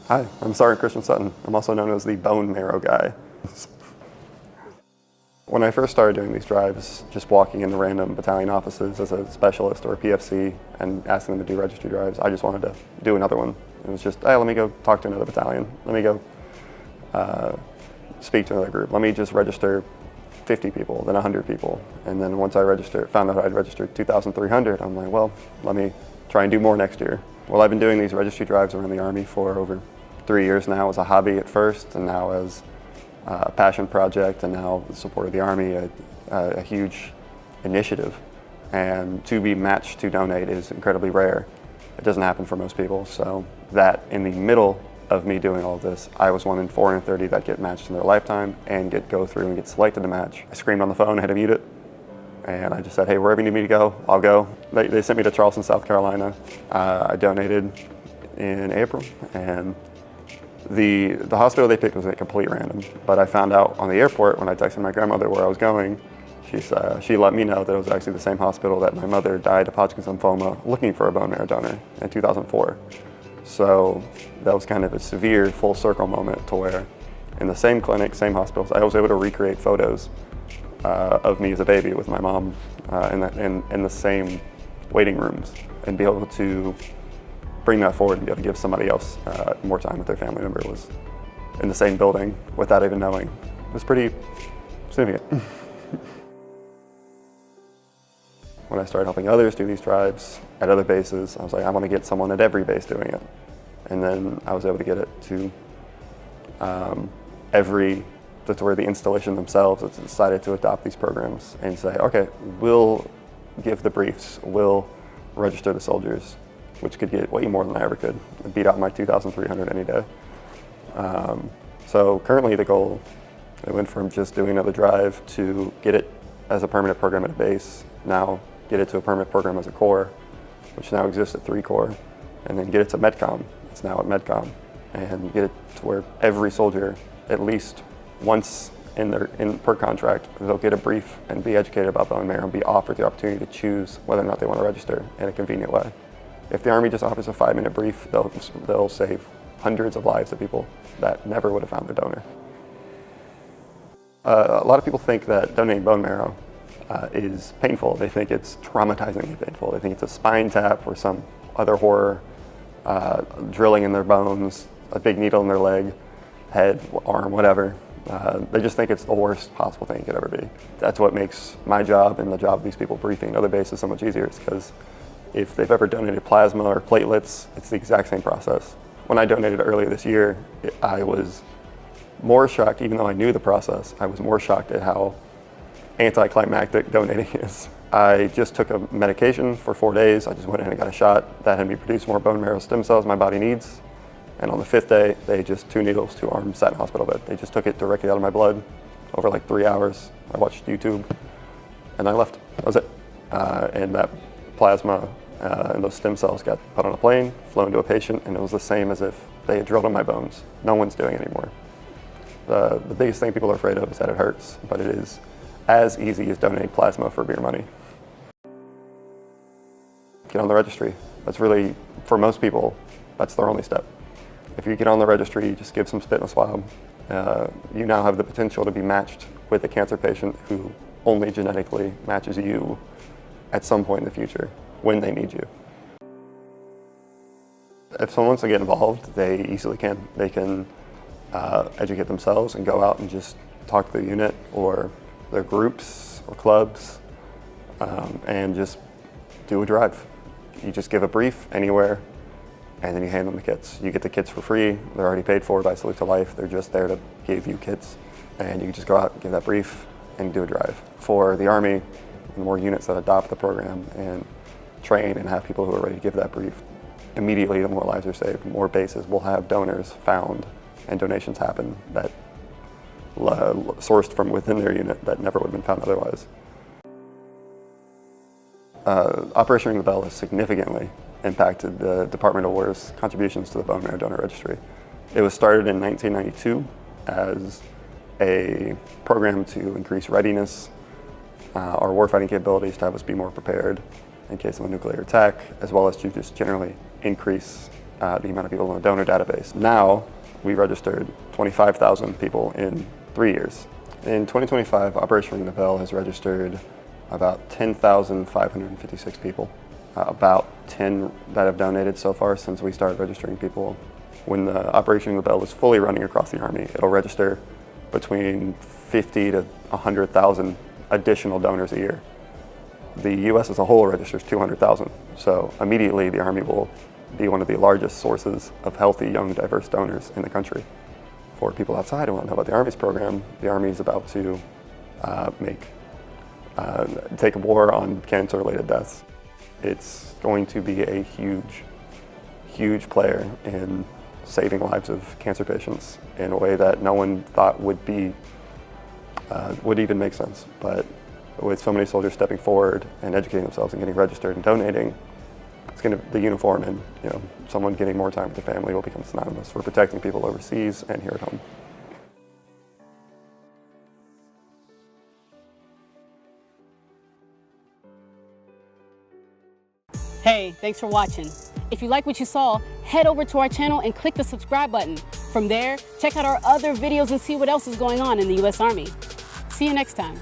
Hi, I'm Sergeant Christian Sutton. I'm also known as the bone marrow guy. When I first started doing these drives, just walking into random battalion offices as a specialist or a PFC and asking them to do registry drives, I just wanted to do another one. It was just, hey, let me go talk to another battalion. Let me go speak to another group. Let me just register 50 people, then 100 people. And then once I found out I'd registered 2,300, I'm like, well, let me try and do more next year. Well, I've been doing these registry drives around the Army for over 3 years now as a hobby at first, and now as a passion project, and now the support of the Army, a huge initiative. And to be matched to donate is incredibly rare. It doesn't happen for most people. So that in the middle of me doing all this, I was one in 430 that get matched in their lifetime and go through and get selected to match. I screamed on the phone, I had to mute it. And I just said, hey, wherever you need me to go, I'll go. They sent me to Charleston, South Carolina. I donated in April, and the hospital they picked was a complete random. But I found out on the airport when I texted my grandmother where I was going, she let me know that it was actually the same hospital that my mother died of Hodgkin's lymphoma looking for a bone marrow donor in 2004. So that was kind of a severe full circle moment to where in the same clinic, same hospitals, I was able to recreate photos of me as a baby with my mom in the same waiting rooms and be able to bring that forward and be able to give somebody else more time with their family member was in the same building without even knowing. It was pretty significant. When I started helping others do these drives at other bases, I was like, I want to get someone at every base doing it. And then I was able to get it to to where the installation themselves has decided to adopt these programs and say, okay, we'll give the briefs, we'll register the soldiers, which could get way more than I ever could. It beat out my 2,300 any day. So currently the goal, it went from just doing another drive to get it as a permanent program at a base, now get it to a permanent program as a corps, which now exists at 3 corps, and then get it to MedCom, it's now at MedCom, and get it to where every soldier, at least once per contract, they'll get a brief and be educated about bone marrow and be offered the opportunity to choose whether or not they want to register in a convenient way. If the Army just offers a 5-minute brief, they'll save hundreds of lives of people that never would have found their donor. A lot of people think that donating bone marrow is painful. They think it's traumatizingly painful. They think it's a spine tap or some other horror, drilling in their bones, a big needle in their leg, head, arm, whatever. They just think it's the worst possible thing it could ever be. That's what makes my job and the job of these people briefing other bases so much easier. It's because if they've ever donated plasma or platelets, it's the exact same process. When I donated earlier this year, I was more shocked, even though I knew the process, I was more shocked at how anticlimactic donating is. I just took a medication for 4 days. I just went in and got a shot. That had me produce more bone marrow stem cells my body needs. And on the 5th day, they just 2 needles, 2 arms, sat in a hospital bed. They just took it directly out of my blood over like 3 hours. I watched YouTube and I left. That was it. And that plasma and those stem cells got put on a plane, flown to a patient, and it was the same as if they had drilled in my bones. No one's doing it anymore. The biggest thing people are afraid of is that it hurts, but it is as easy as donating plasma for beer money. Get on the registry. That's really, for most people, that's their only step. If you get on the registry, you just give some spit and a swab. You now have the potential to be matched with a cancer patient who only genetically matches you at some point in the future when they need you. If someone wants to get involved, they easily can. They can educate themselves and go out and just talk to the unit or their groups or clubs and just do a drive. You just give a brief anywhere and then you hand them the kits. You get the kits for free. They're already paid for by Salute to Life. They're just there to give you kits. And you just go out, give that brief, and do a drive. For the Army, the more units that adopt the program and train and have people who are ready to give that brief, immediately the more lives are saved, more bases will have donors found and donations happen that sourced from within their unit that never would have been found otherwise. Operation Ring the Bell has significantly impacted the Department of War's contributions to the bone marrow donor registry. It was started in 1992 as a program to increase readiness, our warfighting capabilities, to have us be more prepared in case of a nuclear attack, as well as to just generally increase the amount of people in the donor database. Now, we registered 25,000 people in 3 years. In 2025, Operation Ring the Bell has registered about 10,556 people, about 10 that have donated so far since we started registering people. When the Operation Ring the Bell is fully running across the Army, it'll register between 50 to 100,000 additional donors a year. The U.S. as a whole registers 200,000, so immediately the Army will be one of the largest sources of healthy, young, diverse donors in the country. For people outside who want to know about the Army's program, the Army is about to take a war on cancer-related deaths. It's going to be a huge, huge player in saving lives of cancer patients in a way that no one thought would even make sense. But with so many soldiers stepping forward and educating themselves and getting registered and donating, the uniform and someone getting more time with their family will become synonymous for protecting people overseas and here at home. Hey, thanks for watching. If you like what you saw, head over to our channel and click the subscribe button. From there, check out our other videos and see what else is going on in the U.S. Army. See you next time.